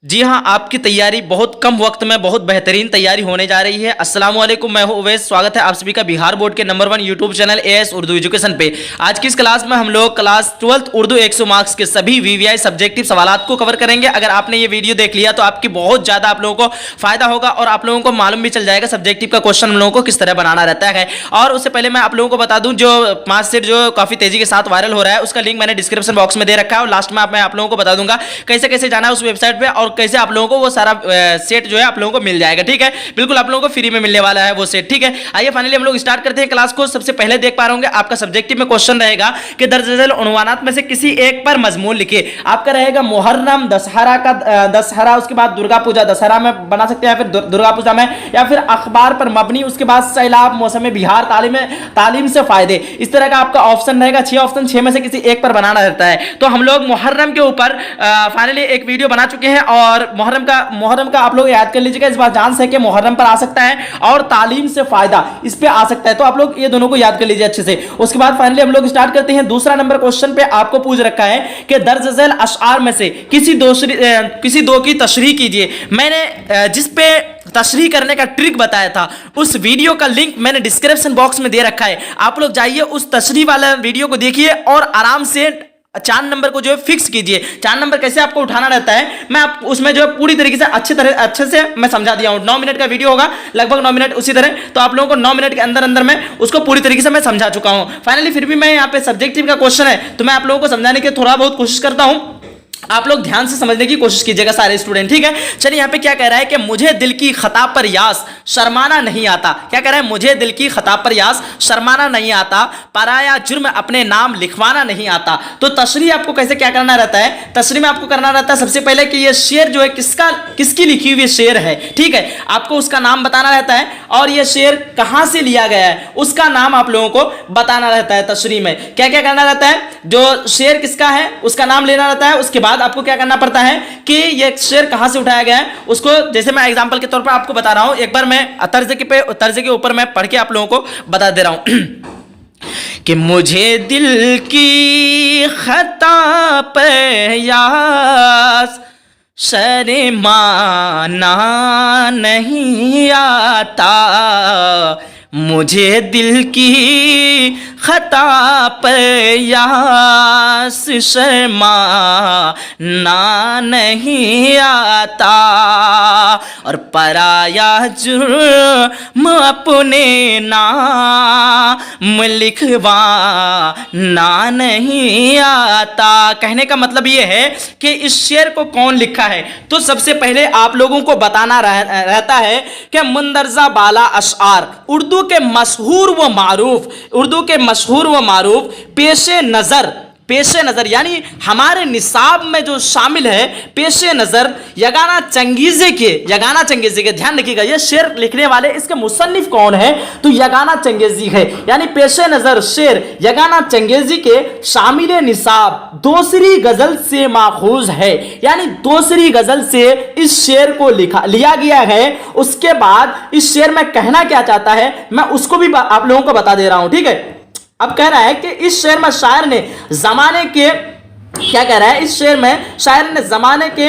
जी हाँ, आपकी तैयारी बहुत कम वक्त में बहुत बेहतरीन तैयारी होने जा रही है। अस्सलाम वालेकुम, मैं हूं उवैस। स्वागत है आप सभी का बिहार बोर्ड के number 1 YouTube channel as Urdu education पे। आज की इस क्लास में हम लोग क्लास 12th उर्दू 100 मार्क्स के सभी वीवीआई सब्जेक्टिव सवालात को कवर करेंगे। अगर आपने ये वीडियो देख लिया तो आपकी बहुत ज़्यादा आप लोगों को फायदा होगा और आप लोगों को मालूम भी चल जाएगा सब्जेक्टिव का क्वेश्चन हम लोगों को किस तरह बनाना रहता है। और उससे पहले मैं आप लोगों को बता दूँ, जो मार्कशीट जो काफ़ी तेजी के साथ वायरल हो रहा है उसका लिंक मैंने डिस्क्रिप्शन बॉक्स में दे रखा है और लास्ट में मैं आप लोगों को बता दूंगा कैसे कैसे जाना है उस वेबसाइट पर और कैसे आप लोगों को वो सारा सेट जो है आप लोगों को मिल जाएगा। ठीक है, बिल्कुल आप लोगों को फ्री में मिलने वाला है वो सेट। ठीक है, आइए फाइनली हम लोग स्टार्ट करते हैं क्लास को। सबसे पहले देख पा रहे होंगे आपका सब्जेक्टिव में क्वेश्चन रहेगा कि दर्ज झेल उन्वानात में से किसी एक पर मजमून लिखिए। आपका रहेगा मुहर्रम, दशहरा का दशहरा, उसके बाद दुर्गा पूजा, दशहरा में बना सकते हैं, फिर दुर्गा पूजा में, या फिर अखबार पर मबनी, उसके बाद सैलाब, मौसम बिहार, तालीम से फायदे। इस तरह का आपका ऑप्शन रहेगा। 6 ऑप्शन, 6 में से किसी एक पर बनाना रहता है। तो हम लोग मुहर्रम के ऊपर फाइनली एक वीडियो बना चुके हैं और मुहर्रम का आप लोग याद कर लीजिएगा। इस बार चांस है कि मुहर्रम पर आ सकता है और तालीम से फायदा इस पे आ सकता है, तो आप लोग ये दोनों को याद कर लीजिए अच्छे से। उसके बाद फाइनली हम लोग स्टार्ट करते हैं। दूसरा नंबर क्वेश्चन पे आपको पूछ रखा है कि दर्ज झेल अशआर में से किसी दो की तशरीह कीजिए। मैंने जिस पे तशरीह करने का ट्रिक बताया था उस वीडियो का लिंक मैंने डिस्क्रिप्शन बॉक्स में दे रखा है। आप लोग जाइए उस तशरीह वाला वीडियो को देखिए और आराम से 4 नंबर को जो है फिक्स कीजिए। 4 नंबर कैसे आपको उठाना रहता है मैं आप उसमें जो है पूरी तरीके से अच्छे से मैं समझा दिया हूं। 9 मिनट का वीडियो होगा, लगभग 9 मिनट उसी तरह, तो आप लोगों को 9 मिनट के अंदर मैं उसको पूरी तरीके से मैं समझा चुका हूं। फाइनली फिर भी मैं यहाँ पे सब्जेक्टिव का क्वेश्चन है तो मैं आप लोगों को समझाने की थोड़ा बहुत कोशिश करता हूं। आप लोग ध्यान से समझने की कोशिश कीजिएगा सारे स्टूडेंट। ठीक है, चलिए यहाँ पे क्या कह रहा है कि मुझे दिल की खता पर यास शर्माना नहीं आता। क्या कह रहा है? मुझे दिल की खता पर यास शर्माना नहीं आता, पराया जुर्म अपने नाम लिखवाना नहीं आता। तो तशरीह आपको कैसे क्या करना रहता है? तशरीह में आपको करना रहता है सबसे पहले कि ये शेर जो है किसकी लिखी हुई शेर है। ठीक है, आपको उसका नाम बताना रहता है और ये शेर कहां से लिया गया है उसका नाम आप लोगों को बताना रहता है। तशरीह में क्या क्या करना रहता है? जो शेर किसका है उसका नाम लेना रहता है। उसके बाद आपको क्या करना पड़ता है कि ये शेर कहां से उठाया गया है उसको, जैसे मैं एग्जांपल के तौर पर आपको बता रहा हूं, एक बार मैं तर्ज के ऊपर मैं पढ़ के आप लोगों को बता दे रहा हूं कि मुझे दिल की खता पे यास शर्माना नहीं आता, मुझे दिल की खता पर यास शर्माना नहीं आता, और पराया जुर्म अपने नाम लिखवाना नहीं आता। कहने का मतलब ये है कि इस शेर को कौन लिखा है। तो सबसे पहले आप लोगों को बताना रहता है कि मुंदरजा बाला अशआर उर्दू के मशहूर व मारूफ पेशे नज़र यानी हमारे निसाब में जो शामिल है पेशे नज़र यगाना चंगेज़ी के ध्यान रखिएगा, ये शेर लिखने वाले इसके मुसन्निफ कौन है तो यगाना चंगेज़ी है। यानी पेशे नज़र शेर यगाना चंगेज़ी के शामिल निसाब दूसरी गज़ल से माखूज है, यानी दूसरी गज़ल से इस शेर को लिया गया है। उसके बाद इस शेर में कहना क्या चाहता है मैं उसको भी आप लोगों को बता दे रहा हूं। ठीक है, अब कह रहा है कि इस शेर में शायर ने जमाने के क्या कह रहा है, इस शेर में शायर ने जमाने के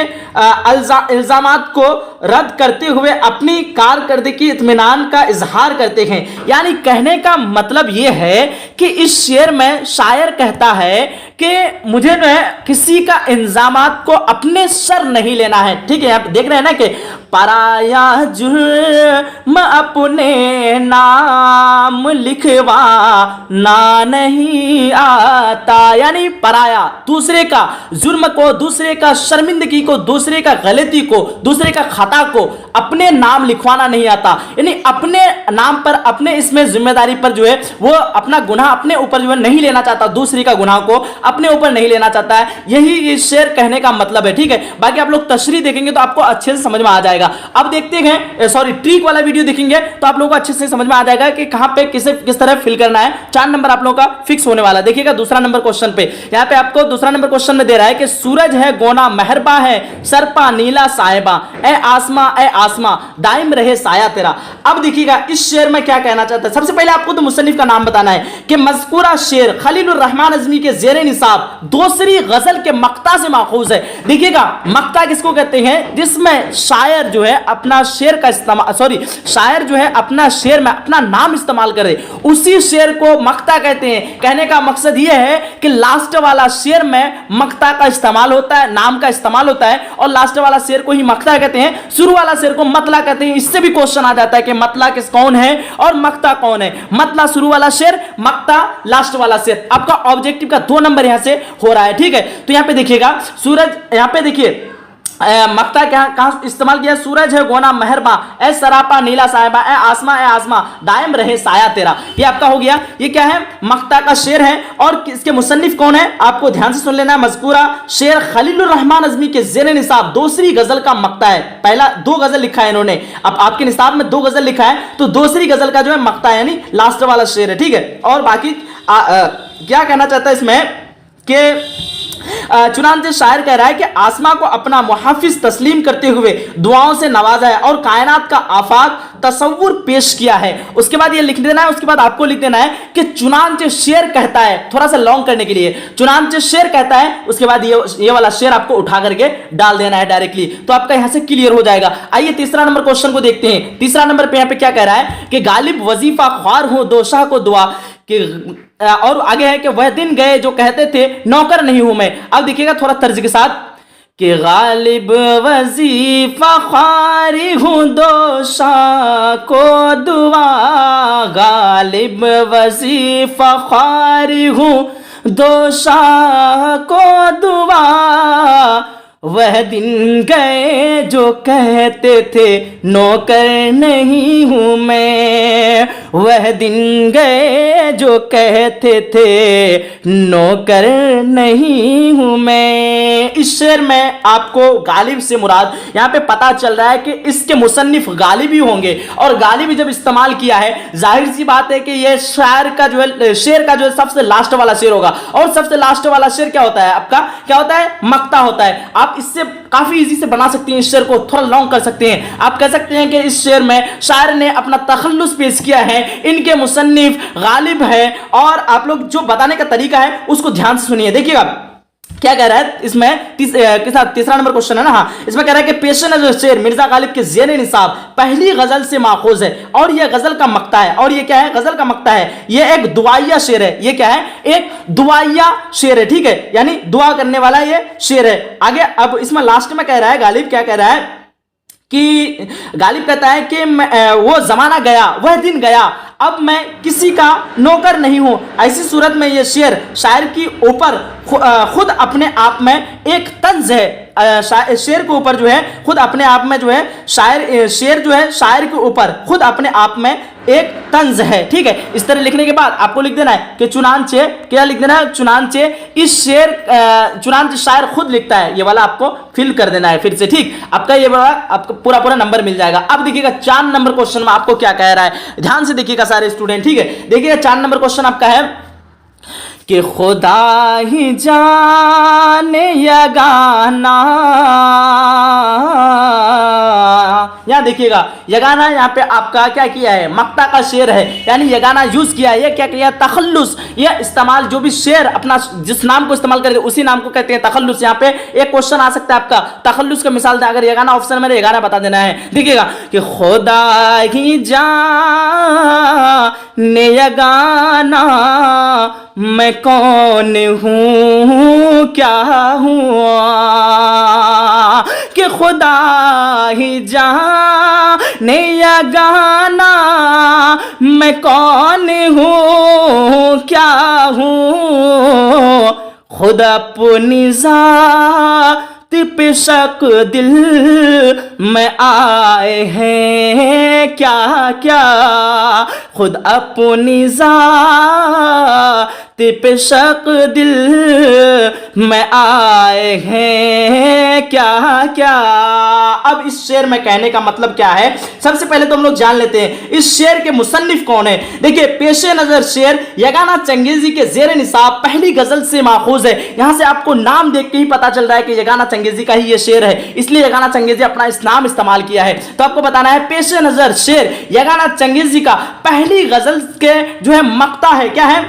इल्जामात को रद्द करते हुए अपनी कारकर्दगी इत्मीनान का इजहार करते हैं। यानी कहने का मतलब यह है कि इस शेर में शायर कहता है कि मुझे जो है किसी का इल्जामात को अपने सर नहीं लेना है। ठीक है, आप देख रहे हैं ना कि पराया जुर्म अपने नाम लिखवाना नहीं आता, यानी पराया दूसरे का जुर्म को, दूसरे का शर्मिंदगी को, दूसरे का गलती को, दूसरे का खता को अपने नाम लिखवाना नहीं आता। यानी अपने नाम पर, अपने इसमें जिम्मेदारी पर जो है वो अपना गुनाह अपने ऊपर जो है नहीं लेना चाहता, दूसरे का गुनाह को अपने ऊपर नहीं लेना चाहता है। यही ये शेर कहने का मतलब है। ठीक है, बाकी आप लोग तशरीह देखेंगे तो आपको अच्छे से समझ में आ जाएगा। अब देखते हैं ट्रिक वाला वीडियो देखेंगे तो आप लोगों को अच्छे से समझ में आ जाएगा कि कहां पे किस तरह फिल करना है। 4 नंबर आप लोगों का फिक्स होने वाला। देखिएगा दूसरा नंबर क्वेश्चन पे, यहां पे आपको दूसरा नंबर क्वेश्चन में दे रहा है कि सूरज है गोना मेहरबा है सरपा नीला साहिबा, ए आसमां दायम रहे साया तेरा। अब देखिएगा इस शेर में क्या कहना चाहता है। सबसे पहले आपको तो मुसन्निफ का नाम बताना है कि मज़कूरा शेर खलीलुर रहमान अज़मी के ज़ेरे निसाब दूसरी गजल के मक्ता से माखूज है। देखिएगा मक्ता किसको कहते हैं, जिसमें शायर जो है अपना शेर का इस्तेमाल शायर जो है अपना शेर में अपना नाम इस्तेमाल करे, उसी शेर को मक्ता कहते हैं। कहने का मकसद यह है कि लास्ट वाला शेर में मक्ता का इस्तेमाल होता है, नाम का इस्तेमाल होता है, और लास्ट वाला शेर को ही मक्ता कहते हैं, शुरू वाला शेर को मतला कहते हैं। इससे भी क्वेश्चन आ जाता है कि मतला किस कौन है और मक्ता कौन है। मतला शुरू वाला शेर, मक्ता लास्ट वाला शेर। आपका ऑब्जेक्टिव का 2 नंबर यहां से हो रहा है, ठीक है। तो यहां पे देखिएगा सूरज, यहां पे देखिए मक्ता कहां इस्तेमाल किया, सूरज है गोना मेहरबा, ए सरापा नीला साहिबा, ए आसमां दायम रहे साया तेरा। ये आपका हो गया। ये क्या है, मक्ता का शेर है। और इसके मुसन्निफ कौन है, आपको ध्यान से सुन लेना है। मज़कूरा शेर खलीलुर रहमान अज़मी के ज़ेरे निसाब दूसरी गजल का मक्ता है। पहला 2 गजल लिखा है इन्होंने, अब आपके निसाब में 2 गजल लिखा है, तो दूसरी गजल का जो है मक्ता है, यानी लास्ट वाला शेर है, ठीक है। और बाकी क्या कहना चाहता है इसमें कि चुनांचे शायर कह रहा है कि आसमां को अपना मुहाफिज तस्लीम करते हुए दुआओं से नवाजा है और कायनात का आफाक तसव्वुर पेश किया है। उसके बाद ये लिख देना है, उसके बाद आपको लिख देना है कि चुनांचे शेर कहता है, थोड़ा सा लॉन्ग करने के लिए, चुनांचे शेर कहता है, उसके बाद ये वाला शेर आपको उठा करके डाल देना है डायरेक्टली, तो आपका यहां से क्लियर हो जाएगा। आइए तीसरा नंबर क्वेश्चन को देखते हैं। तीसरा नंबर पे यहां पे क्या कह रहा है कि गालिब वजीफा ख्वार हो दोशाह को दुआ कि, और आगे है कि वह दिन गए जो कहते थे नौकर नहीं हूं मैं। अब देखिएगा थोड़ा तर्ज के साथ कि गालिब वजीफा ख्वारी हूं दोशाह को दुआ, गालिब वजीफा ख्वारी हूं दोशाह को दुआ, वह दिन गए जो कहते थे नौकर नहीं हूं मैं, वह दिन गए जो कहते थे नौकर नहीं हूं मैं। इस शेर में आपको गालिब से मुराद यहां पे पता चल रहा है कि इसके मुसन्निफ गालिब ही होंगे, और गालिब जब इस्तेमाल किया है जाहिर सी बात है कि यह शायर का जो है, शेर का जो है सबसे लास्ट वाला शेर होगा, और सबसे लास्ट वाला शेर क्या होता है आपका, क्या होता है, मक्ता होता है। आप इससे काफी इजी से बना सकते हैं, इस शेर को थोड़ा लॉन्ग कर सकते हैं। आप कह सकते हैं कि इस शेर में शायर ने अपना तखल्लुस पेश किया है, इनके मुसन्निफ गालिब है, और आप लोग जो बताने का तरीका है उसको ध्यान से सुनिए। देखिएगा क्या कह रहा है इसमें, तीसरा नंबर क्वेश्चन है ना, हाँ, इसमें कह रहा है कि पेश नज़र शेर मिर्जा गालिब के ज़ेरे निसाब पहली गजल से माखूज है, और यह गजल का मक्ता है। और ये क्या है, गजल का मक्ता है, ये एक दुआया शेर है। ये क्या है, एक दुआया शेर है, ठीक है, यानी दुआ करने वाला ये शेर है। आगे अब इसमें लास्ट में कह रहा है गालिब, क्या कह रहा है कि गालिब कहता है कि वो जमाना गया वह दिन गया, अब मैं किसी का नौकर नहीं हूं। ऐसी सूरत में यह शेर शायर की ऊपर खुद अपने आप में एक तंज है। शेर के ऊपर जो है खुद अपने आप में जो है शेर जो है शायर के ऊपर खुद अपने आप में एक तंज है, ठीक है। इस तरह लिखने के बाद आपको लिख देना है कि चुनांचे, क्या लिख देना है, चुनांचे इस शेर चुनांचे शायर खुद लिखता है, ये वाला आपको फिल कर देना है फिर से, ठीक। आपका ये वाला आपको पूरा नंबर मिल जाएगा। अब देखिएगा 4 नंबर क्वेश्चन में आपको क्या कह रहा है, ध्यान से देखिएगा सारे स्टूडेंट, ठीक है। देखिएगा 4 नंबर क्वेश्चन आपका है कि खुदा ही जाने यगाना, यहां देखिएगा यगाना, यहां पे आपका क्या किया है, मक्ता का शेर है, यानी यगाना यूज किया है। ये क्या किया, तखल्लुस, ये इस्तेमाल, जो भी शेर अपना जिस नाम को इस्तेमाल करते उसी नाम को कहते हैं तखल्लुस। यहां पे एक क्वेश्चन आ सकता है आपका तखल्लुस का मिसाल दे, अगर यगाना ऑप्शन में यगाना बता देना है। देखिएगा कि खुदा ही जाने यगाना मैं कौन हूँ क्या हुआ, कि खुदा ही जाने यगाना मैं कौन हूँ क्या हूँ, खुद अपनी ज़ात पे शक दिल में आए हैं क्या क्या, खुद अपनी ज़ात पे शक दिल में आए हैं क्या क्या। अब इस शेर में कहने का मतलब क्या है, सबसे पहले तो हम लोग जान लेते हैं इस शेर के मुसन्निफ कौन है। देखिए पेशे नजर शेर यगाना चंगेजी के ज़ेरे निसाब पहली गजल से माखूज है। यहां से आपको नाम देख के ही पता चल रहा है कि यगाना चंगेजी का ही ये शेर है, इसलिए यगाना चंगेजी अपना इस नाम इस्तेमाल किया है। तो आपको बताना है पेश नजर शेर यगाना चंगेजी का पहली गजल के जो है मक्ता है, क्या है,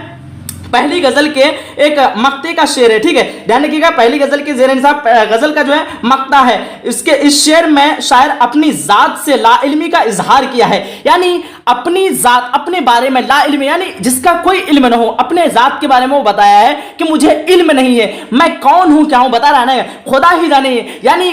पहली गजल के एक मक्ते का शेर है। ठीक है, ध्यान रखिएगा, पहली गजल के जेर निसाब गजल का जो है मक्ता है। इसके इस शेर में शायर अपनी जात से लाइल्मी का इजहार किया है, यानी अपनी जात, अपने बारे में लाइल्मी यानी जिसका कोई इल्म न हो, अपने जात के बारे में वो बताया है कि मुझे इल्म नहीं है, मैं कौन हूं क्या हूं, बता रहा है ना, खुदा ही जाने, यानी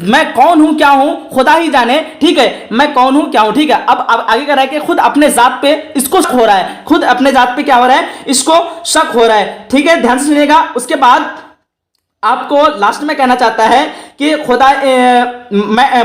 मैं कौन हूं क्या हूं खुदा ही जाने। ठीक है, मैं कौन हूं क्या हूं। ठीक है, अब आगे कर रहा है कि खुद अपने जात पे इसको शक हो रहा है, खुद अपने जात पे क्या हो रहा है, इसको शक हो रहा है। ठीक है, ध्यान से सुनिएगा। उसके बाद आपको लास्ट में कहना चाहता है कि खुदा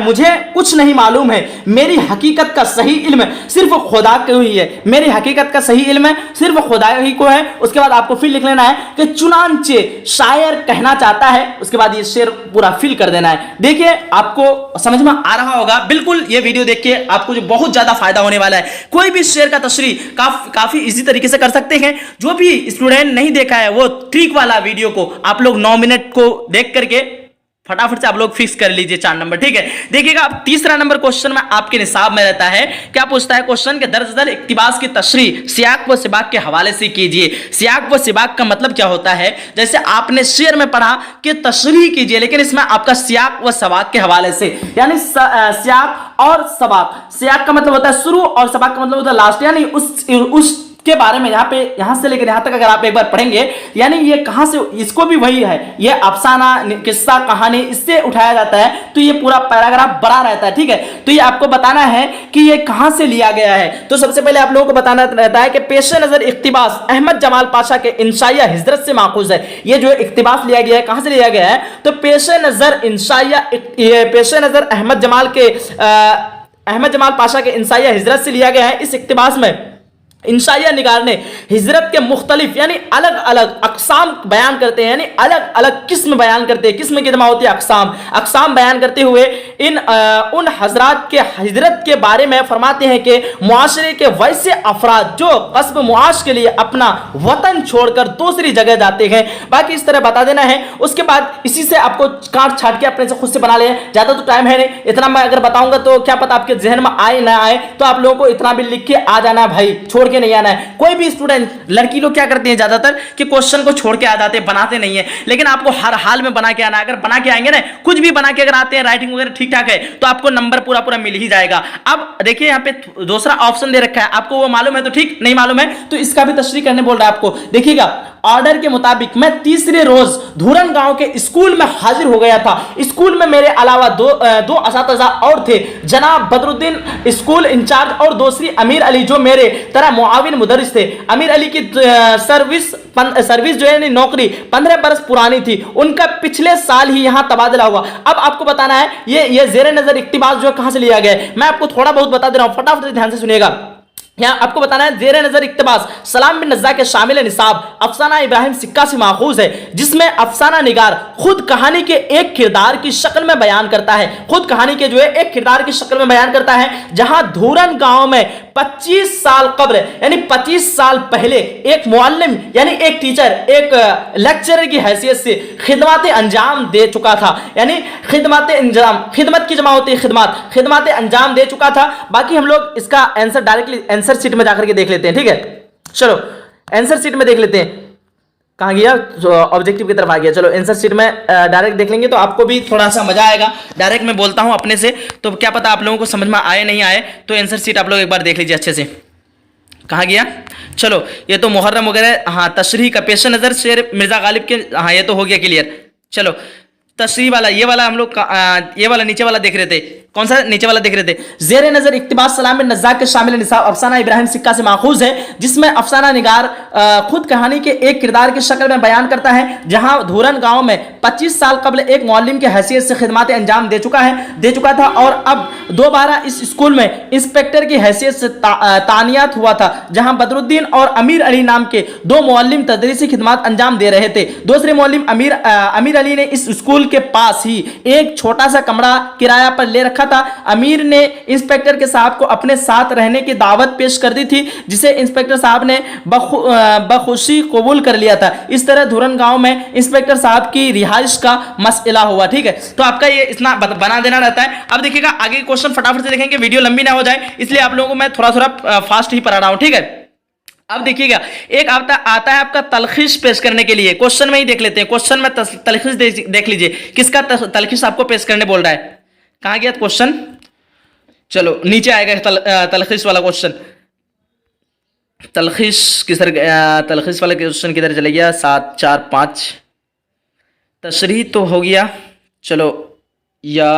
मुझे कुछ नहीं मालूम है, मेरी हकीकत का सही इल्म सिर्फ खुदा को ही है, मेरी हकीकत का सही इल्म सिर्फ खुदा ही को है। उसके बाद आपको फिर लिख लेना है कि चुनांचे शायर कहना चाहता है, उसके बाद ये शेर पूरा फिल कर देना है। देखिए आपको समझ में आ रहा होगा, बिल्कुल ये वीडियो देख के आपको जो बहुत ज्यादा फायदा होने वाला है। कोई भी शेर का तशरीह काफी इजी तरीके से कर सकते हैं। जो भी स्टूडेंट नहीं देखा है वो ट्रिक वाला वीडियो को आप लोग 9 मिनट को देख करके फटाफट से आप लोग फिक्स कर लीजिए 4 नंबर। ठीक है, देखिएगा अब तीसरा नंबर क्वेश्चन में आपके निसाब में रहता है, क्या पूछता है क्वेश्चन के दरअसल इक्तिबास की तशरीह सियाक व सिबाक के हवाले से कीजिए। सियाक व सिबाक का मतलब क्या होता है, जैसे आपने शेर में पढ़ा कि तशरीह कीजिए, लेकिन इसमें आपका सियाक व सबाक के हवाले से, यानी सियाक और सबाक, सियाक का मतलब होता है शुरू और सबाक का मतलब होता है लास्ट, यानी उस के बारे में यहां से लेकर यहां तक अगर आप एक बार पढ़ेंगे, यानी ये कहां से, इसको भी वही है, ये अफसाना किस्सा कहानी इससे उठाया जाता है, तो ये पूरा पैराग्राफ बड़ा रहता है। ठीक है, तो ये आपको बताना है कि ये कहां से लिया गया है। तो सबसे पहले आप लोगों को बताना रहता है कि पेश नजर इक्तिबास अहमद जमाल पाशा के इंशाइया हिजरत से माखूज है। ये जो इक्तिबास लिया गया है कहां से लिया गया है, तो पेश नजर अहमद जमाल पाशा के इंशाइया हिजरत से लिया गया है। इस इक्तिबास में इंशाइया निगार ने हिजरत के मुख्तलिफ यानी अलग अलग अकसाम बयान करते हैं, यानी अलग अलग किस्म बयान करते हैं, किस्म की जमा होती है अकसाम बयान करते हुए उन हजरात के हिजरत के बारे में फरमाते हैं कि मुआशरे के वैसे अफराद जो कस्ब मुआश के लिए अपना वतन छोड़कर दूसरी जगह जाते हैं। बाकी इस तरह बता देना है। उसके बाद इसी से आपको काट छाट के अपने से खुद से बना ले, ज्यादा तो टाइम है नहीं, इतना मैं अगर बताऊंगा तो क्या पता आपके जहन में आए ना आए, तो आप लोगों को इतना भी लिख के आ जाना है भाई, छोड़ नहीं आना है। कोई भी स्टूडेंट, लड़की लोग क्या करते हैं ज्यादातर कि क्वेश्चन को छोड़ के आ जाते हैं, बनाते नहीं है, लेकिन आपको हर हाल में बना के आना है। अगर बना के आएंगे ना, कुछ भी बना के अगर आते हैं, राइटिंग वगैरह ठीक ठाक है, तो आपको नंबर पूरा पूरा मिल ही जाएगा। अब देखिए यहाँ पे दूसरा ऑप्शन दे रखा है, आपको वो मालूम है तो ठीक, नहीं मालूम है तो इसका भी तशरीह करने बोल रहा है आपको। देखिएगा, ऑर्डर के मुताबिक मैं तीसरे रोज धूरन गांव के स्कूल में हाजिर हो गया था। स्कूल में मेरे अलावा दो असातिज़ा और थे, जनाब बदरुद्दीन स्कूल इंचार्ज और दूसरी अमीर अली जो मेरे तरह मुआविन मुदर्रिस थे। अमीर अली की सर्विस जो है नौकरी 15 बरस पुरानी थी, उनका पिछले साल ही यहां तबादला हुआ। अब आपको बताना है ये जेर नजर इक्तिबास जो कहां से लिया गया है, मैं आपको थोड़ा बहुत बता दे रहा हूं, फटाफट से ध्यान से सुनिएगा। यहाँ आपको बताना है जेर नजर इक्तिबास सलाम बिन नज़्ज़ा के शामिल निसाब अफसाना इब्राहिम सिक्का से माखूज है, जिसमें अफसाना निगार खुद कहानी के एक किरदार की शक्ल में बयान करता है, खुद कहानी के जो है एक किरदार की शक्ल में बयान करता है, जहां धूरन गांव में 25 साल कब्ल यानी 25 साल पहले एक मुअल्लिम यानी एक टीचर, एक लेक्चरर की हैसियत से खिदमत अंजाम दे चुका था, यानी खिदमत की जमा होती है खिदमत अंजाम दे चुका था। बाकी हम लोग इसका आंसर डायरेक्टली आंसर शीट में जाकर के देख लेते हैं। ठीक है, चलो आंसर शीट में देख लेते हैं, कहां गया, ऑब्जेक्टिव की तरफ आ गया। चलो आंसर शीट में डायरेक्ट देख लेंगे तो आपको भी थोड़ा सा मजा आएगा। डायरेक्ट मैं बोलता हूं अपने से, तो क्या पता आप लोगों को समझ में आए नहीं आए, तो आंसर शीट आप लोग एक बार देख लीजिए अच्छे से। कहां गया, चलो ये तो मुहर्रम वगैरह, हाँ तशरीह का पेश नजर शेर मिर्जा गालिब के, हाँ ये तो हो गया क्लियर। चलो तशरीह वाला, ये वाला हम लोग ये वाला नीचे वाला देख रहे थे, कौन सा नीचे वाला देख रहे थे, जेर नजर इक्तिबास सलाम बिन नज़्ज़ा के शामिल निसाब अफसाना इब्राहिम सिक्का से माखूज है, जिसमें अफसाना निगार खुद कहानी के एक किरदार की शक्ल में बयान करता है, जहां धूरन गांव में 25 साल कबल एक मुअल्लिम की हैसियत से खिदमत अंजाम दे चुका था और अब दोबारा इस स्कूल में इंस्पेक्टर की हैसियत से तानियात हुआ था, जहां बदरुद्दीन और अमीर अली नाम के दो मुअल्लिम तदरीसी खिदमत अंजाम दे रहे थे। दूसरे मुअल्लिम अमीर अली ने इस स्कूल स्कूल के पास ही एक छोटा सा कमरा किराया पर ले रखा था। अमीर ने इंस्पेक्टर के साहब को अपने साथ रहने की दावत पेश कर दी थी, जिसे इंस्पेक्टर साहब ने बखुशी कबूल कर लिया था। इस तरह धुरन गांव में इंस्पेक्टर साहब की रिहाइश का मसला हुआ। ठीक है, तो आपका ये इतना बना देना रहता है। अब देखिएगा आगे क्वेश्चन फटाफट से देखेंगे, वीडियो लंबी ना हो जाए, इसलिए आप लोगों को मैं थोड़ा थोड़ा फास्ट ही पढ़ा रहा हूं। ठीक है, अब देखिएगा एक आता है आपका तलखीस पेश करने के लिए। क्वेश्चन में ही देख लेते हैं, क्वेश्चन में तलखीस देख लीजिए, किसका तलखीस आपको पेश करने बोल रहा है। कहां गया क्वेश्चन, चलो नीचे आएगा तलखीस वाला क्वेश्चन। तलखीस वाला क्वेश्चन किधर चले गया, 7 4 5 तशरीह तो हो गया, चलो या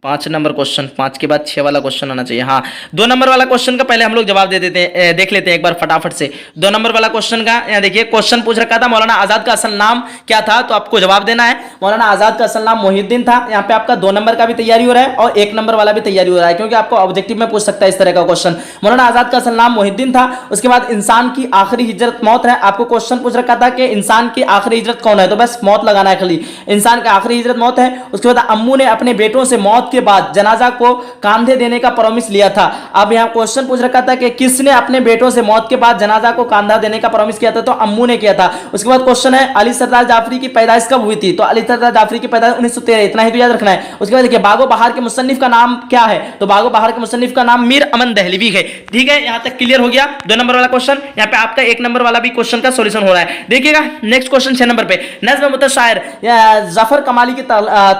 5 नंबर क्वेश्चन, 5 के बाद 6 वाला क्वेश्चन आना चाहिए। हाँ, 2 नंबर वाला क्वेश्चन का पहले हम लोग जवाब दे देते हैं, देख लेते हैं एक बार फटाफट से। 2 नंबर वाला क्वेश्चन का यहाँ देखिए, क्वेश्चन पूछ रखा था मौलाना आजाद का असल नाम क्या था, तो आपको जवाब देना है। मौलाना आजाद का असल नाम मोहिउद्दीन था। यहाँ पे आपका 2 नंबर का भी तैयारी हो रहा है और 1 नंबर वाला भी तैयारी हो रहा है, क्योंकि आपको ऑब्जेक्टिव में पूछ सकता है इस तरह का क्वेश्चन। मौलाना आजाद का असल नाम मोहिउद्दीन था। उसके बाद इंसान की आखिरी हिजरत मौत है। आपको क्वेश्चन पूछ रखा था कि इंसान की आखिरी हिजरत कौन है, तो बस मौत लगाना है खाली, इंसान की आखिरी हिजरत मौत है। उसके बाद अम्मू ने अपने बेटों से मौत के बाद जनाजा को कांधे देने का प्रॉमिस लिया था। अब यहां क्वेश्चन पूछ रखा था कि किसने अपने बेटों से मौत के बाद जनाजा को कांधा देने का प्रॉमिस किया था, तो अम्मू ने किया था। उसके बाद क्वेश्चन है अली सरदार जाफरी की पैदाइश कब हुई थी, तो अली सरदार जाफरी की पैदाइश 1913, इतना ही तो याद रखना है। उसके बाद देखिए बागो बहार के मुसन्निफ का नाम क्या है, तो बागो बहार के मुसन्निफ का नाम मीर अमन दहलवी है। ठीक है, यहां तक क्लियर हो गया 2 नंबर वाला क्वेश्चन। यहां पे आपका 1 नंबर वाला भी क्वेश्चन का सॉल्यूशन हो रहा है। देखिएगा नेक्स्ट क्वेश्चन 6 नंबर पे, नज्म मुतशायर जफर कमाली की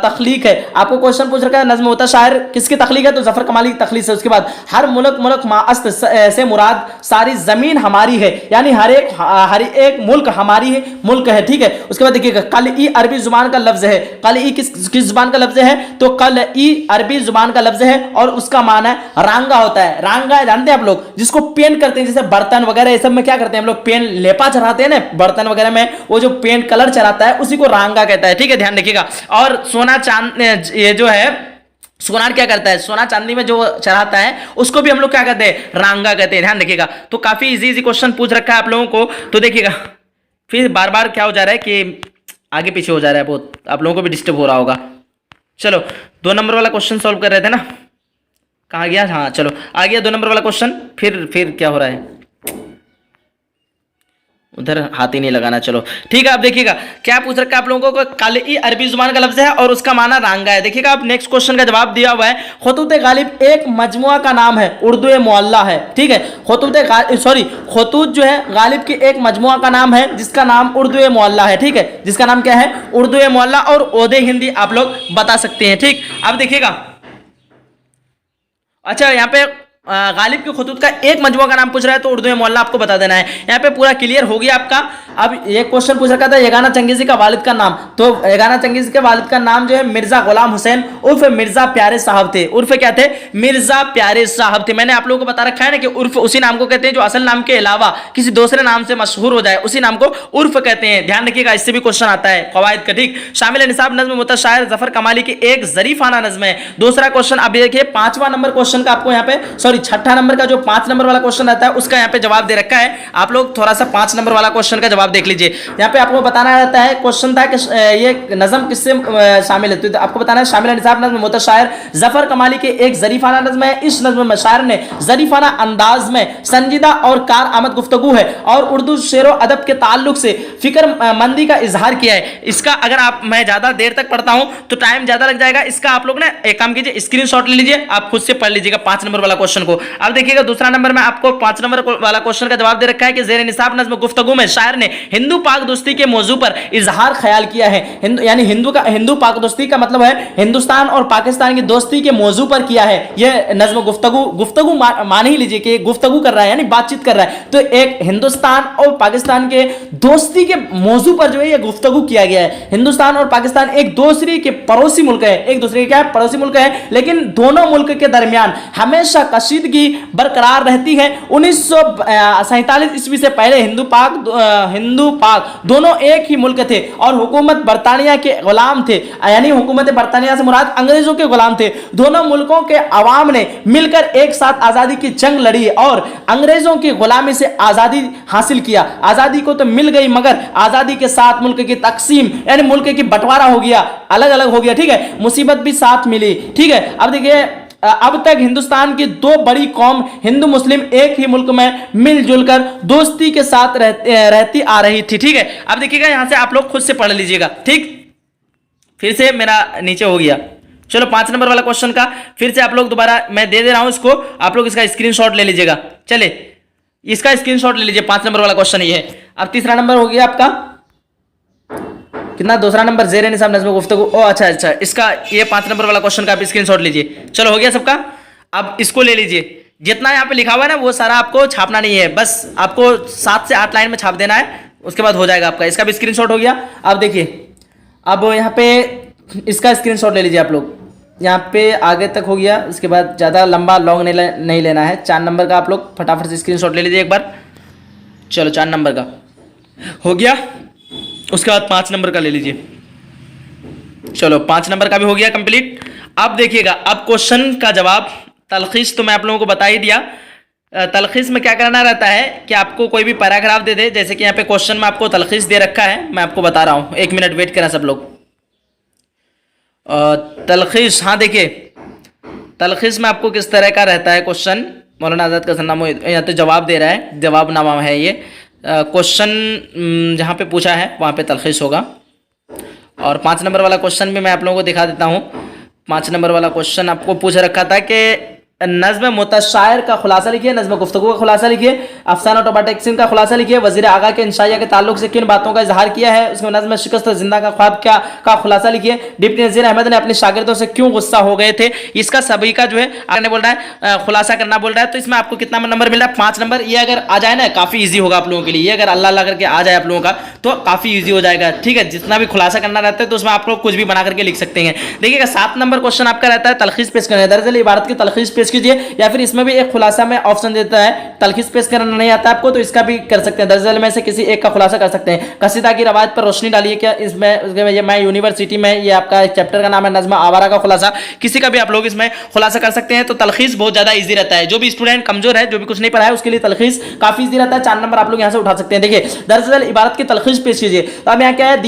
तख्लीक है। आपको क्वेश्चन पूछ रखा है नज्म मुतशायर किसकी तख्लीक है, तो जफर कमाली की तख्लीक है। उसके बाद हर मुल्क माअस्त से मुराद सारी जमीन हमारी है, यानी हर एक मुल्क हमारी है, मुल्क है। ठीक है, उसके बाद देखिएगा कल ई अरबी जुबान का लफ्ज है। कल ई किस जुबान का लफ्ज है, तो कल ई अरबी जुबान का लफ्ज है और उसका माना है रांगा होता है। रांगा जानते हैं आप लोग, जिसको पेंट करते हैं, जैसे बर्तन वगैरह ये सब में क्या करते हैं हम लोग, पेंट लेपा चढ़ाते हैं ना बर्तन वगैरह में, वो जो पेंट कलर चढ़ाता है उसी को रांगा कहता है। ठीक है, ध्यान रखिएगा। और सोना चांद ये जो है सोनार क्या करता है, सोना चांदी में जो चढ़ाता है उसको भी हम लोग क्या कहते हैं, रांगा कहते हैं। ध्यान रखिएगा। तो काफी इजी क्वेश्चन पूछ रखा है आप लोगों को, तो देखिएगा फिर बार बार क्या हो जा रहा है कि आगे पीछे हो जा रहा है, बहुत आप लोगों को भी डिस्टर्ब हो रहा होगा। चलो 2 नंबर वाला क्वेश्चन सॉल्व कर रहे थे ना, कहाँ गया, हाँ चलो आ गया 2 नंबर वाला क्वेश्चन। फिर क्या हो रहा है, उधर हाथ ही नहीं लगाना। चलो ठीक है, आप देखिएगा क्या पूछ रखा है आप लोगों को, काली अरबी जुबान का लफ्ज है और उसका माना रांगा है। देखिएगा आप नेक्स्ट क्वेश्चन का जवाब दिया हुआ है, खुतूत गालिब एक मजमुआ का नाम है, उर्दू मुअल्ला है। ठीक है, खुतूत जो है गालिब के एक मजमुआ का नाम है, जिसका नाम उर्दू मुअल्ला है। ठीक है, जिसका नाम क्या है, उर्दू मुअल्ला, और ओदे हिंदी आप लोग बता सकते हैं। ठीक, अब देखिएगा अच्छा यहाँ पे गालिब के खुतूत का एक मजमुआ का नाम पूछ रहा है, तो उर्दू में मुअल्ला आपको बता देना है। यहाँ पे पूरा क्लियर हो गया आपका। अब ये क्वेश्चन पूछ रखा था यगाना चंगेजी का वालिद का नाम, तो यगाना चंगेजी के वालिद का नाम जो है मिर्जा गुलाम हुसैन उर्फ मिर्जा प्यारे साहब थे। उर्फ क्या थे, मिर्जा प्यारे साहब थे। मैंने आप लोगों को बता रखा है ना कि उर्फ उसी नाम को कहते हैं जो असल नाम के अलावा किसी दूसरे नाम से मशहूर हो जाए, उसी नाम को उर्फ कहते हैं। ध्यान रखिएगा, इससे भी क्वेश्चन आता है कवायद का। ठीक, शामिल निसाब नज्म मुतशायर जफर कमाली की एक जरीफाना नज्म है। दूसरा क्वेश्चन आप देखिए 5वां नंबर क्वेश्चन का आपको यहाँ पे, सॉरी 6ठा नंबर का जो 5 नंबर वाला क्वेश्चन रहता है उसका यहाँ पे जवाब दे रखा है। आप लोग थोड़ा सा 5 नंबर वाला क्वेश्चन का जवाब देख लीजिए। यहाँ पे आपको बताना रहता है, क्वेश्चन था कि ये नज्म किससे शामिल है, तो आपको बताना है शामिल निसाब नज्म मुतशायर जफर कमाली के एक जरीफाना नज्म है। इस नज्म में शायर ने जरीफाना अंदाज में संजीदा और कार आमद गुफ्तगू है और उर्दू शेरो अदब के ताल्लुक से फिक्र मंदी का इजहार किया है। इसका अगर आप मैं ज्यादा देर तक पढ़ता हूं तो टाइम ज्यादा लग जाएगा, इसका आप लोग ना एक काम कीजिए, स्क्रीनशॉट ले लीजिए, आप खुद से पढ़ लीजिएगा 5 नंबर वाला क्वेश्चन को। अब देखिएगा दूसरा नंबर में आपको 5 नंबर वाला क्वेश्चन का जवाब दे रखा है कि जेर निसाब नज्म गुफ्तगू में शायर ने हिंदू पाक दोस्ती के मौजू पर इजहार ख्याल किया है। यानी हिंदू पाक दोस्ती का मतलब है हिंदुस्तान और पाकिस्तान की दोस्ती के मौजू पर किया है। यह नज्म गुफ्तगू मान ही लीजिए कि गुफ्तगू कर रहा है, यानी बातचीत कर रहा है। तो एक हिंदुस्तान और पाकिस्तान के दोस्ती के मौजू पर जो है यह गुफ्तगू किया गया है। हिंदुस्तान और पाकिस्तान एक दूसरे के पड़ोसी मुल्क है, एक दूसरे के क्या है, पड़ोसी मुल्क है, लेकिन दोनों मुल्क के दरमियान हमेशा कशीदगी बरकरार रहती है। 1947 ईस्वी से पहले हिंदू पाक दोनों एक ही मुल्क थे और हुकूमत बरतानिया के गुलाम थे, यानी हुकूमत बरतानिया से मुराद अंग्रेजों के गुलाम थे। दोनों मुल्कों के अवाम ने मिलकर एक साथ आजादी की जंग लड़ी और अंग्रेजों की गुलामी से आजादी हासिल किया। आजादी को तो मिल गई, मगर आजादी के साथ मुल्क की तकसीम यानी मुल्क की बंटवारा हो गया, अलग अलग हो गया। ठीक है, मुसीबत भी साथ मिली। ठीक है, अब देखिए, अब तक हिंदुस्तान की दो बड़ी कौम हिंदू मुस्लिम एक ही मुल्क में मिलजुल कर दोस्ती के साथ रहती आ रही थी। ठीक है, अब देखिएगा, यहां से आप लोग खुद से पढ़ लीजिएगा। ठीक, फिर से मेरा नीचे हो गया। चलो 5 नंबर वाला क्वेश्चन का फिर से आप लोग दोबारा मैं दे रहा हूं इसको, आप लोग इसका स्क्रीनशॉट ले लीजिएगा। चले, इसका स्क्रीनशॉट ले लीजिए। 5 नंबर वाला क्वेश्चन ये है। अब तीसरा नंबर हो गया आपका कितना, दूसरा नंबर ज़ेरे निसाब नज़्म गुफ्तगू। ओ अच्छा, इसका ये 5 नंबर वाला क्वेश्चन का आप स्क्रीनशॉट लीजिए। चलो, हो गया सबका। अब इसको ले लीजिए, जितना यहाँ पे लिखा हुआ है ना वो सारा आपको छापना नहीं है, बस आपको 7 से 8 लाइन में छाप देना है, उसके बाद हो जाएगा आपका। इसका भी स्क्रीनशॉट हो गया। अब देखिए, अब यहाँ पे इसका स्क्रीनशॉट ले लीजिए आप लोग। यहाँ पे आगे तक हो गया, इसके बाद ज़्यादा लंबा लॉन्ग नहीं लेना है। 4 नंबर का आप लोग फटाफट से स्क्रीनशॉट ले लीजिए एक बार। चलो 4 नंबर का हो गया, उसके बाद 5 नंबर का ले लीजिए। चलो 5 नंबर का भी हो गया कंप्लीट। अब देखिएगा, अब क्वेश्चन का जवाब, तलखीस तो मैं आप लोगों को बता ही दिया। तलखीस में क्या करना रहता है कि आपको कोई भी पैराग्राफ दे दे, जैसे कि यहाँ पे क्वेश्चन में आपको तलखीस दे रखा है, मैं आपको बता रहा हूँ, 1 मिनट वेट करना सब लोग। तलखीस, हाँ देखिए, तलखीस में आपको किस तरह का रहता है क्वेश्चन। मौलाना आज़ाद का सरनामा यहाँ तो जवाब दे रहा है, जवाबनामा है ये। क्वेश्चन जहाँ पे पूछा है वहाँ पे तलखीस होगा। और 5 नंबर वाला क्वेश्चन भी मैं आप लोगों को दिखा देता हूँ। 5 नंबर वाला क्वेश्चन आपको पूछ रखा था कि नज़्म मुतशायर का खुलासा लिखिए, नज़्म गुफ्तगू का खुलासा लिखिए, अफसाना टोबाटेक्सिन का खुलासा लिखिए, वज़ीर आगा के इंशाइया के ताल्लुक से किन बातों का इजहार किया है, उसमें नज़्म शिकस्त जिंदा का ख्वाब क्या का खुलासा लिखिए, डिप्टी नज़ीर अहमद ने अपने शागिर्दों से क्यों गुस्सा हो गए थे, इसका सभी का जो है आगे बोल रहा है खुलासा करना बोल रहा है। तो इसमें आपको कितना नंबर मिल रहा है, 5 नंबर। ये अगर आ जाए ना काफ़ी ईजी होगा आप लोगों के लिए, ये अगर अल्लाह करके आ जाए आप लोगों का तो काफ़ी ईजी हो जाएगा। ठीक है, जितना भी खुलासा करना रहता है तो उसमें आप लोग कुछ भी बना करके लिख सकते हैं। देखिएगा 7 नंबर क्वेश्चन आपका रहता है तलखीस पेश करना है। दरअसल इबारत की तलखीस पेश कीजिए, या फिर इसमें भी एक खुलासा में ऑप्शन देता है। तलखीस पेश करना नहीं आता आपको तो इसका भी कर सकते हैं, दरअसल में से किसी एक का खुलासा कर सकते हैं। कसीदा की रवायत पर रोशनी डालिए, क्या इसमें ये मैं यूनिवर्सिटी में, ये आपका चैप्टर का नाम है नज़्म आवारा का खुलासा, किसी का भी आप लोग इसमें खुलासा कर सकते हैं। तो तलखीस बहुत ज्यादा ईजी रहता है, जो भी स्टूडेंट कमजोर है, जो भी कुछ नहीं पढ़ा है, उसके लिए तलखीस काफी ईजी रहता है। 4 नंबर आप लोग यहाँ से उठा सकते हैं। देखिए, दरअसल इबारत की तलखीस पेश कीजिए। तो अब यहाँ क्या है,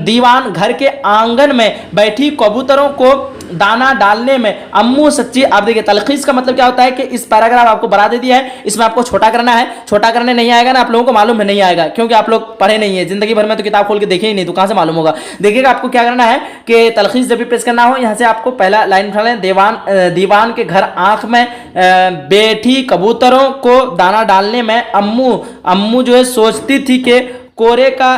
दीवान घर के आंगन में बैठी कबूतरों को दाना डालने में अम्मू सच्ची। आप देखिए, तलखीस का मतलब क्या होता है कि इस पैराग्राफ आपको बना दे दिया है, इसमें आपको छोटा करना है। छोटा करने नहीं आएगा ना, आप लोगों को मालूम है नहीं आएगा, क्योंकि आप लोग पढ़े नहीं है जिंदगी भर में, तो किताब खोल के देखे ही नहीं, तो कहां से मालूम होगा। देखिएगा, आपको क्या करना है कि तलखीस जब भी पेश करना हो, यहां से आपको पहला लाइन उठा लें, दीवान के घर आंख में बैठी कबूतरों को दाना डालने में अम्मू जो है सोचती थी कि कोरे का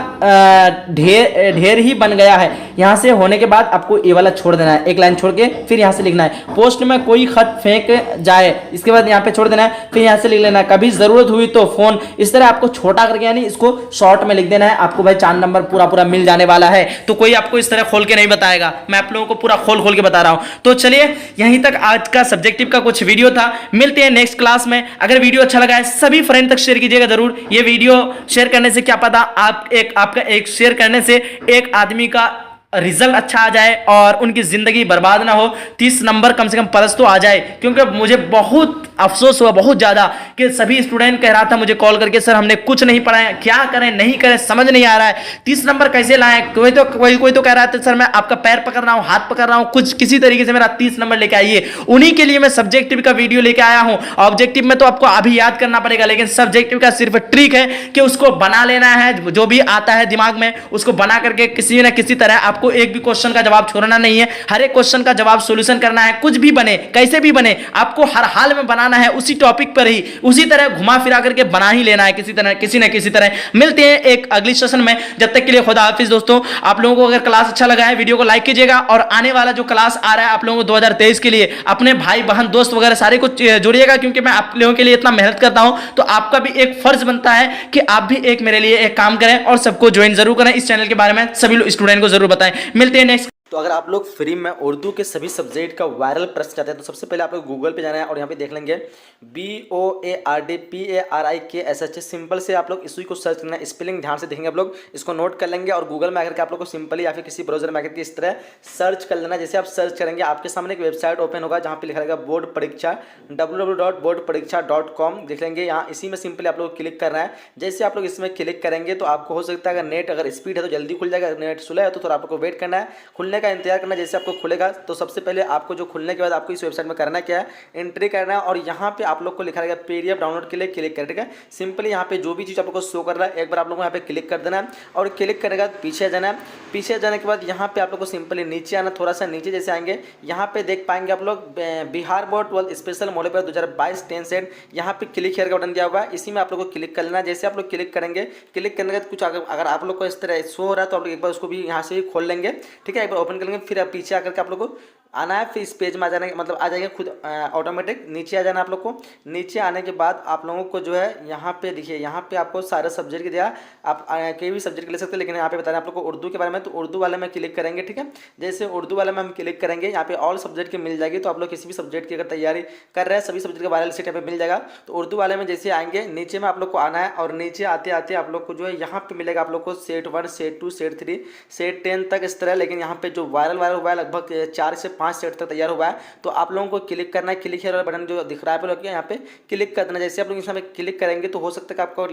ढेर ही बन गया है। यहां से होने के बाद आपको ये वाला छोड़ देना है, एक लाइन छोड़ के फिर यहां से लिखना है, पोस्ट में कोई खत फेंक जाए, इसके बाद यहां पे छोड़ देना है, फिर यहां से लिख लेना है, कभी जरूरत हुई तो फोन। इस तरह आपको छोटा करके यानी इसको शॉर्ट में लिख देना है। आपको भाई 4 नंबर पूरा मिल जाने वाला है। तो कोई आपको इस तरह खोल के नहीं बताएगा, मैं आप लोगों को पूरा खोल के बता रहा हूं। तो चलिए, यहीं तक आज का सब्जेक्टिव का कुछ वीडियो था। मिलते हैं नेक्स्ट क्लास में। अगर वीडियो अच्छा लगा है सभी फ्रेंड तक शेयर कीजिएगा जरूर। ये वीडियो शेयर करने से क्या पता आपका एक शेयर करने से एक आदमी का रिजल्ट अच्छा आ जाए और उनकी जिंदगी बर्बाद ना हो, 30 नंबर कम से कम प्लस तो आ जाए। क्योंकि मुझे बहुत अफसोस हुआ, बहुत ज्यादा, कि सभी स्टूडेंट कह रहा था मुझे कॉल करके, सर हमने कुछ नहीं पढ़ा है, क्या करें नहीं करें समझ नहीं आ रहा है, 30 नंबर कैसे लाएं। कोई तो कह रहा था सर मैं आपका पैर पकड़ रहा हूं, हाथ पकड़ रहा हूं, कुछ किसी तरीके से मेरा 30 नंबर लेके आइए। उन्हीं के लिए मैं सब्जेक्टिव का वीडियो लेके आया हूं। ऑब्जेक्टिव में तो आपको अभी याद करना पड़ेगा, लेकिन सब्जेक्टिव का सिर्फ ट्रिक है कि उसको बना लेना है, जो भी आता है दिमाग में उसको बना करके किसी न किसी तरह आपको एक भी क्वेश्चन का जवाब छोड़ना नहीं है, हर एक क्वेश्चन का जवाब सॉल्यूशन करना है। कुछ भी बने, कैसे भी बने, आपको हर हाल में बनाना है, उसी टॉपिक पर ही, उसी तरह घुमा फिरा करके बना ही लेना है, किसी तरह किसी न किसी तरह। मिलते हैं एक अगली सेशन में, जब तक के लिए खुदा हाफिज दोस्तों। आप लोगों को अगर क्लास अच्छा लगा है वीडियो को लाइक कीजिएगा, और आने वाला जो क्लास आ रहा है आप लोगों को 2023 के लिए, अपने भाई बहन दोस्त वगैरह सारे को जोड़िएगा, क्योंकि मैं आप लोगों के लिए इतना मेहनत करता हूं, तो आपका भी एक फर्ज बनता है कि आप भी एक मेरे लिए एक काम करें और सबको ज्वाइन जरूर करें। इस चैनल के बारे में सभी स्टूडेंट को जरूर बताएं। मिलते हैं नेक्स्ट तो अगर आप लोग फ्री में उर्दू के सभी सब्जेक्ट का वायरल प्रश्न चाहते हैं तो सबसे पहले आप लोग गूगल पे जाना है और यहाँ पे देख लेंगे BOARDPARIKSH। सिंपल से आप लोग इसी को सर्च करना है, स्पेलिंग ध्यान से देखेंगे आप लोग, इसको नोट कर लेंगे और गूगल में आकर के आप लोग को सिंपली या फिर किसी ब्राउजर में आकर के इस तरह सर्च कर लेना। जैसे आप सर्च करेंगे आपके सामने एक वेबसाइट ओपन होगा जहाँ पे लिखा रहेगा बोर्ड परीक्षा www.boardpariksha.com। देख लेंगे यहाँ इसी में सिंपली आप लोग को क्लिक करना है। जैसे आप लोग इसमें क्लिक करेंगे तो आपको हो सकता है अगर नेट अगर स्पीड है तो जल्दी खुल जाएगा, नेट स्लो है तो थोड़ा आपको वेट करना है, खुलने का इंतजार करना है। जैसे आपको खुलेगा तो सबसे पहले आपको जो खुलने के बाद आपको इस वेबसाइट में करना क्या है, एंट्री करना है और यहाँ पे आप लोग को लिखा रहेगा PDF डाउनलोड के लिए क्लिक करें। ठीक है, सिंपली यहाँ पे जो भी चीज़ आपको शो कर रहा है एक बार आप लोगों को यहाँ पे क्लिक कर देना है और क्लिक करेगा पीछे जाना है। पीछे जाने के बाद यहाँ पे आप लोग को सिंपली नीचे आना, थोड़ा सा नीचे जैसे आएंगे यहाँ पे देख पाएंगे आप लोग Bihar board 12 special model paper 2022 10 set, यहाँ पे क्लिक हियर का बटन दिया हुआ है, इसी में आप लोग को क्लिक कर लेना है। जैसे आप लोग क्लिक करेंगे, क्लिक करने के बाद कुछ अगर आप लोग को इस तरह शो हो रहा है तो आप लोग एक बार उसको भी यहाँ से खोल लेंगे। ठीक है, एक बार ओपन कर लेंगे, फिर आप पीछे आकर के आप लोग को आना है, फिर इस पेज में आ जाने मतलब आ जाएगा खुद ऑटोमेटिक नीचे आ जाना आप लोग को। नीचे आने के बाद आप लोगों को जो है यहाँ पे देखिए, यहाँ पे आपको सारे सब्जेक्ट दिया, आप कोई भी सब्जेक्ट ले सकते हैं, लेकिन यहाँ पे बता रहे हैं आप लोग को उर्दू के बारे में, तो उर्दू वाले में क्लिक करेंगे। ठीक है, जैसे उर्दू वाले में हम क्लिक करेंगे यहाँ पे ऑल सब्जेक्ट की मिल जाएगी, तो आप लोग किसी भी सब्जेक्ट की अगर तैयारी कर रहे हैं सभी सब्जेक्ट का वायरल सीट यहाँ पे मिल जाएगा। तो उर्दू वाले में जैसे आएंगे नीचे में आप लोग को आना है और नीचे आते आते आप लोग को जो है यहाँ पे मिलेगा आप लोग को सेट 1 सेट 2 सेट 3 सेट 10 तक इस तरह, लेकिन यहाँ पे जो वायरल हुआ है लगभग 4 से 5 सेट तक तैयार हुआ है। तो आप लोगों को क्लिक करना है, क्लिक हियर वाला बटन जो दिख रहा है आप लोग यहाँ पे क्लिक कर देना। जैसे आप लोग इसमें क्लिक करेंगे तो हो सकता है कि आपको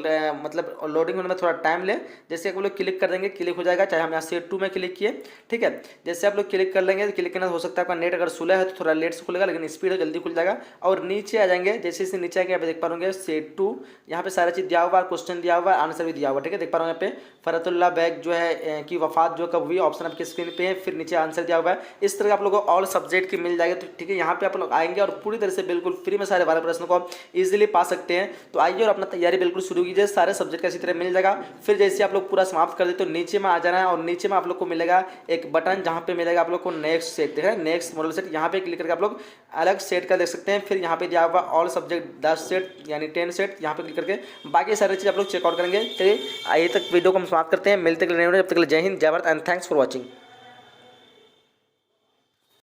मतलब लोडिंग होने में थोड़ा टाइम ले। जैसे आप लोग क्लिक कर देंगे क्लिक हो जाएगा, चाहे हम यहाँ सेट 2 में क्लिक किए। ठीक है, जैसे आप लोग क्लिक कर लेंगे, क्लिक करना हो सकता है आपका नेट अगर स्लो है तो थोड़ा लेट से खुलेगा, लेकिन स्पीड है जल्दी खुल जाएगा। और नीचे आ जाएंगे, जैसे इसे नीचे आएंगे यहाँ पे देख पा रहे सेट 2, यहाँ पे सारा चीज़ दिया हुआ है, क्वेश्चन दिया हुआ है, आंसर भी दिया हुआ है। ठीक है, देख पा रहे हैं यहाँ पे फरतुल्लाह बैग जो है की वफात जो कब हुई, ऑप्शन आपके स्क्रीन पे है, फिर नीचे आंसर दिया हुआ है। इस तरह आप लोगों को ऑल सब्जेक्ट की मिल जाएगी। तो ठीक है, यहाँ पे आप लोग आएंगे और पूरी तरह से बिल्कुल फ्री में सारे 12 प्रश्नों को आप इजीली पा सकते हैं। तो आइए और अपना तैयारी बिल्कुल शुरू कीजिए, सारे सब्जेक्ट का इसी तरह मिल जाएगा। फिर जैसे आप लोग पूरा समाप्त कर देते तो नीचे में आ जाना है और नीचे में आप लोग को मिलेगा एक बटन जहाँ पे मिलेगा आप लोग को नेक्स्ट सेट, देख रहे हैं नेक्स्ट मॉडल सेट, यहाँ पे क्लिक करके आप लोग अलग सेट का देख सकते हैं। फिर यहाँ पे दिया हुआ ऑल सब्जेक्ट 10 सेट यानी 10 सेट, यहाँ पे क्लिक करके बाकी सारी चीज़ आप लोग चेकआउट करेंगे। चलिए आइए तक वीडियो को हम समाप्त करते हैं, मिलते हैं जब तक जय हिंद जय Bharat and thanks for watching.